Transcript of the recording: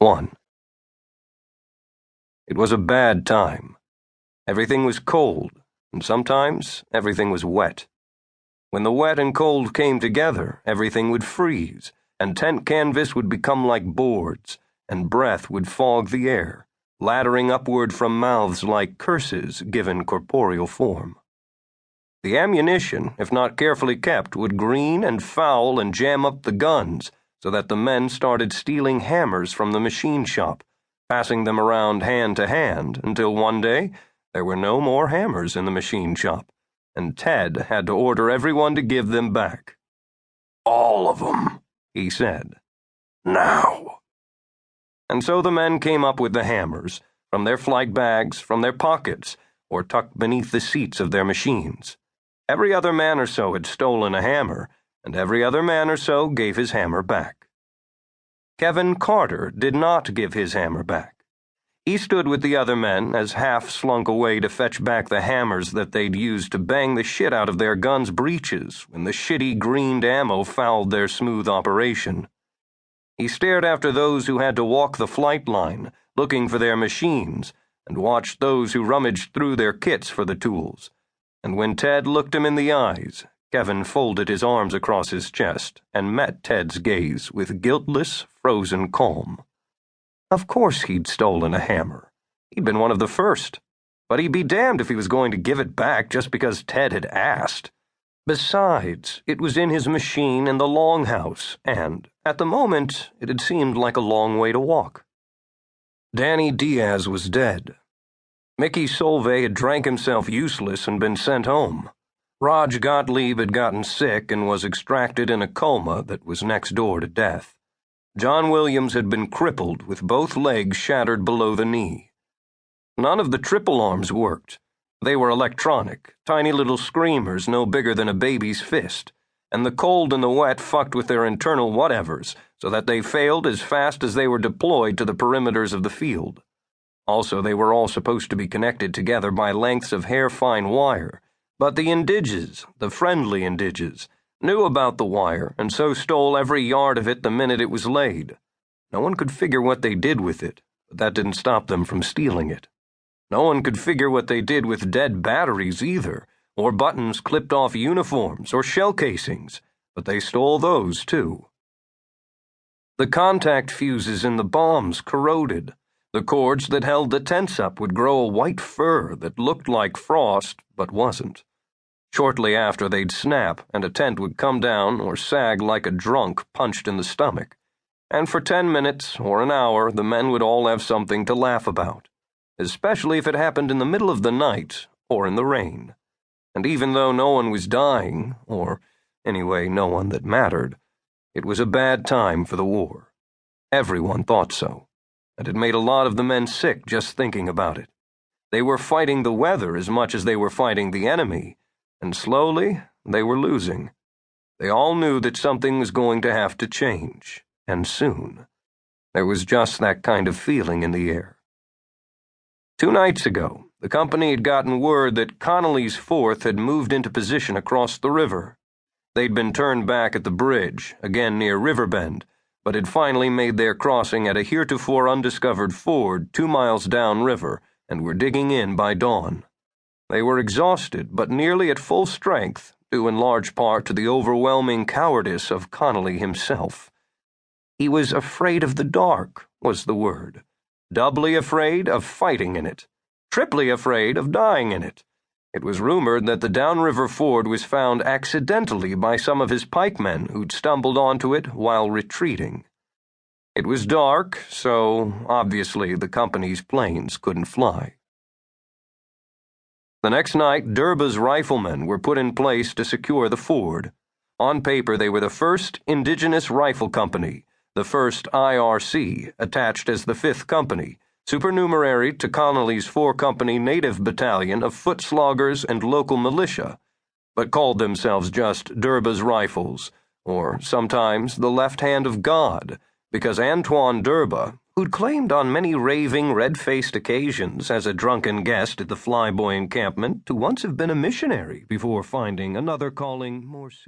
1. It was a bad time. Everything was cold, and sometimes everything was wet. When the wet and cold came together, everything would freeze, and tent canvas would become like boards, and breath would fog the air, laddering upward from mouths like curses given corporeal form. The ammunition, if not carefully kept, would green and foul and jam up the guns, so that the men started stealing hammers from the machine shop, passing them around hand to hand, until one day there were no more hammers in the machine shop, and Ted had to order everyone to give them back. "All of them," he said. "Now." And so the men came up with the hammers, from their flight bags, from their pockets, or tucked beneath the seats of their machines. Every other man or so had stolen a hammer, and every other man or so gave his hammer back. Kevin Carter did not give his hammer back. He stood with the other men as half slunk away to fetch back the hammers that they'd used to bang the shit out of their guns' breeches when the shitty greened ammo fouled their smooth operation. He stared after those who had to walk the flight line, looking for their machines, and watched those who rummaged through their kits for the tools. And when Ted looked him in the eyes, Kevin folded his arms across his chest and met Ted's gaze with guiltless, frozen calm. Of course he'd stolen a hammer. He'd been one of the first. But he'd be damned if he was going to give it back just because Ted had asked. Besides, it was in his machine in the longhouse, and, at the moment, it had seemed like a long way to walk. Danny Diaz was dead. Mickey Solvay had drank himself useless and been sent home. Raj Gottlieb had gotten sick and was extracted in a coma that was next door to death. John Williams had been crippled with both legs shattered below the knee. None of the triple arms worked. They were electronic, tiny little screamers no bigger than a baby's fist, and the cold and the wet fucked with their internal whatevers so that they failed as fast as they were deployed to the perimeters of the field. Also, they were all supposed to be connected together by lengths of hair-fine wire, but the indiges, the friendly indiges, knew about the wire and so stole every yard of it the minute it was laid. No one could figure what they did with it, but that didn't stop them from stealing it. No one could figure what they did with dead batteries either, or buttons clipped off uniforms or shell casings, but they stole those too. The contact fuses in the bombs corroded. The cords that held the tents up would grow a white fur that looked like frost, but wasn't. Shortly after, they'd snap, and a tent would come down or sag like a drunk punched in the stomach. And for 10 minutes or an hour, the men would all have something to laugh about, especially if it happened in the middle of the night or in the rain. And even though no one was dying, or anyway, no one that mattered, it was a bad time for the war. Everyone thought so. And it made a lot of the men sick just thinking about it. They were fighting the weather as much as they were fighting the enemy, and slowly they were losing. They all knew that something was going to have to change, and soon. There was just that kind of feeling in the air. 2 nights ago, the company had gotten word that Connolly's 4th had moved into position across the river. They'd been turned back at the bridge, again near Riverbend, but had finally made their crossing at a heretofore undiscovered ford 2 miles downriver and were digging in by dawn. They were exhausted, but nearly at full strength, due in large part to the overwhelming cowardice of Connolly himself. He was afraid of the dark, was the word. Doubly afraid of fighting in it. Triply afraid of dying in it. It was rumored that the downriver ford was found accidentally by some of his pikemen who'd stumbled onto it while retreating. It was dark, so obviously the company's planes couldn't fly. The next night, Durba's riflemen were put in place to secure the ford. On paper, they were the first indigenous rifle company, the first IRC, attached as the 5th Company, supernumerary to Connolly's 4-company native battalion of foot sloggers and local militia, but called themselves just Durba's Rifles, or sometimes the Left Hand of God, because Antoine Durba, who'd claimed on many raving, red-faced occasions as a drunken guest at the Flyboy encampment to once have been a missionary before finding another calling more suitable.